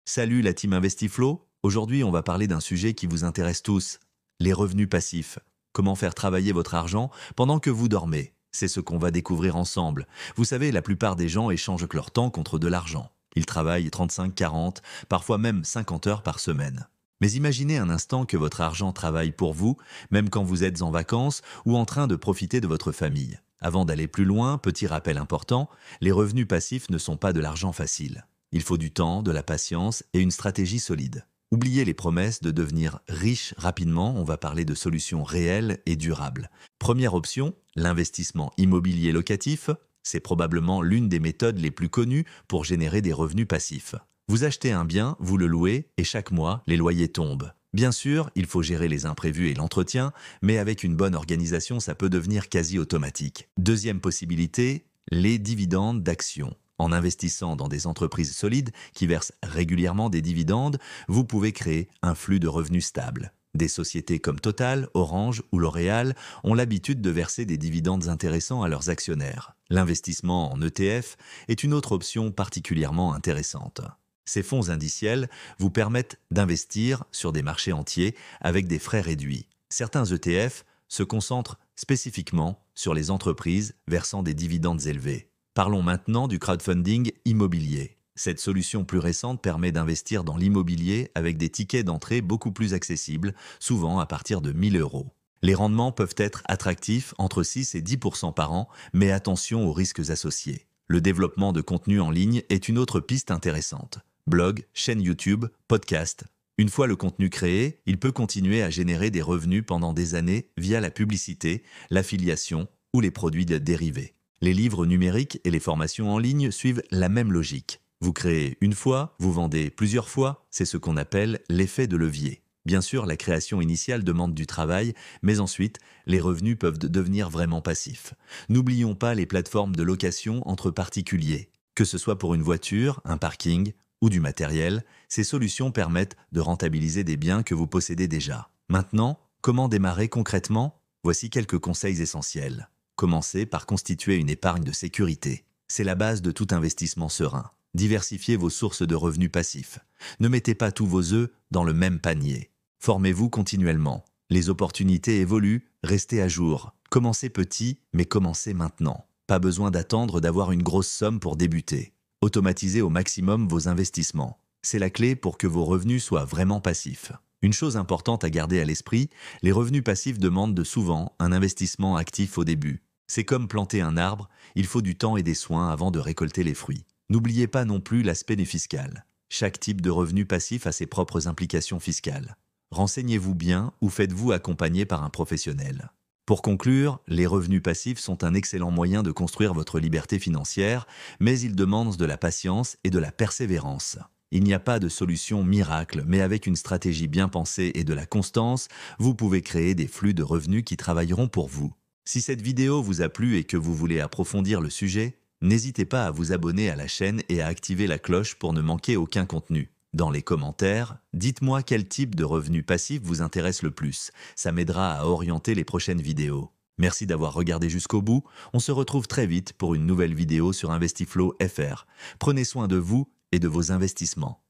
Salut la team InvestiFlow. Aujourd'hui, on va parler d'un sujet qui vous intéresse tous, les revenus passifs. Comment faire travailler votre argent pendant que vous dormez. C'est ce qu'on va découvrir ensemble. Vous savez, la plupart des gens échangent leur temps contre de l'argent. Ils travaillent 35, 40, parfois même 50 heures par semaine. Mais imaginez un instant que votre argent travaille pour vous, même quand vous êtes en vacances ou en train de profiter de votre famille. Avant d'aller plus loin, petit rappel important, les revenus passifs ne sont pas de l'argent facile. Il faut du temps, de la patience et une stratégie solide. Oubliez les promesses de devenir riche rapidement, on va parler de solutions réelles et durables. Première option, l'investissement immobilier locatif. C'est probablement l'une des méthodes les plus connues pour générer des revenus passifs. Vous achetez un bien, vous le louez et chaque mois, les loyers tombent. Bien sûr, il faut gérer les imprévus et l'entretien, mais avec une bonne organisation, ça peut devenir quasi automatique. Deuxième possibilité, les dividendes d'actions. En investissant dans des entreprises solides qui versent régulièrement des dividendes, vous pouvez créer un flux de revenus stable. Des sociétés comme Total, Orange ou L'Oréal ont l'habitude de verser des dividendes intéressants à leurs actionnaires. L'investissement en ETF est une autre option particulièrement intéressante. Ces fonds indiciels vous permettent d'investir sur des marchés entiers avec des frais réduits. Certains ETF se concentrent spécifiquement sur les entreprises versant des dividendes élevés. Parlons maintenant du crowdfunding immobilier. Cette solution plus récente permet d'investir dans l'immobilier avec des tickets d'entrée beaucoup plus accessibles, souvent à partir de 1 000 euros. Les rendements peuvent être attractifs entre 6 et 10% par an, mais attention aux risques associés. Le développement de contenu en ligne est une autre piste intéressante. Blog, chaîne YouTube, podcast. Une fois le contenu créé, il peut continuer à générer des revenus pendant des années via la publicité, l'affiliation ou les produits dérivés. Les livres numériques et les formations en ligne suivent la même logique. Vous créez une fois, vous vendez plusieurs fois, c'est ce qu'on appelle l'effet de levier. Bien sûr, la création initiale demande du travail, mais ensuite, les revenus peuvent devenir vraiment passifs. N'oublions pas les plateformes de location entre particuliers. Que ce soit pour une voiture, un parking ou du matériel, ces solutions permettent de rentabiliser des biens que vous possédez déjà. Maintenant, comment démarrer concrètement? Voici quelques conseils essentiels. Commencez par constituer une épargne de sécurité. C'est la base de tout investissement serein. Diversifiez vos sources de revenus passifs. Ne mettez pas tous vos œufs dans le même panier. Formez-vous continuellement. Les opportunités évoluent, restez à jour. Commencez petit, mais commencez maintenant. Pas besoin d'attendre d'avoir une grosse somme pour débuter. Automatisez au maximum vos investissements. C'est la clé pour que vos revenus soient vraiment passifs. Une chose importante à garder à l'esprit, les revenus passifs demandent souvent un investissement actif au début. C'est comme planter un arbre, il faut du temps et des soins avant de récolter les fruits. N'oubliez pas non plus l'aspect fiscal. Chaque type de revenu passif a ses propres implications fiscales. Renseignez-vous bien ou faites-vous accompagner par un professionnel. Pour conclure, les revenus passifs sont un excellent moyen de construire votre liberté financière, mais ils demandent de la patience et de la persévérance. Il n'y a pas de solution miracle, mais avec une stratégie bien pensée et de la constance, vous pouvez créer des flux de revenus qui travailleront pour vous. Si cette vidéo vous a plu et que vous voulez approfondir le sujet, n'hésitez pas à vous abonner à la chaîne et à activer la cloche pour ne manquer aucun contenu. Dans les commentaires, dites-moi quel type de revenu passif vous intéresse le plus. Ça m'aidera à orienter les prochaines vidéos. Merci d'avoir regardé jusqu'au bout. On se retrouve très vite pour une nouvelle vidéo sur InvestiFlow FR. Prenez soin de vous et de vos investissements.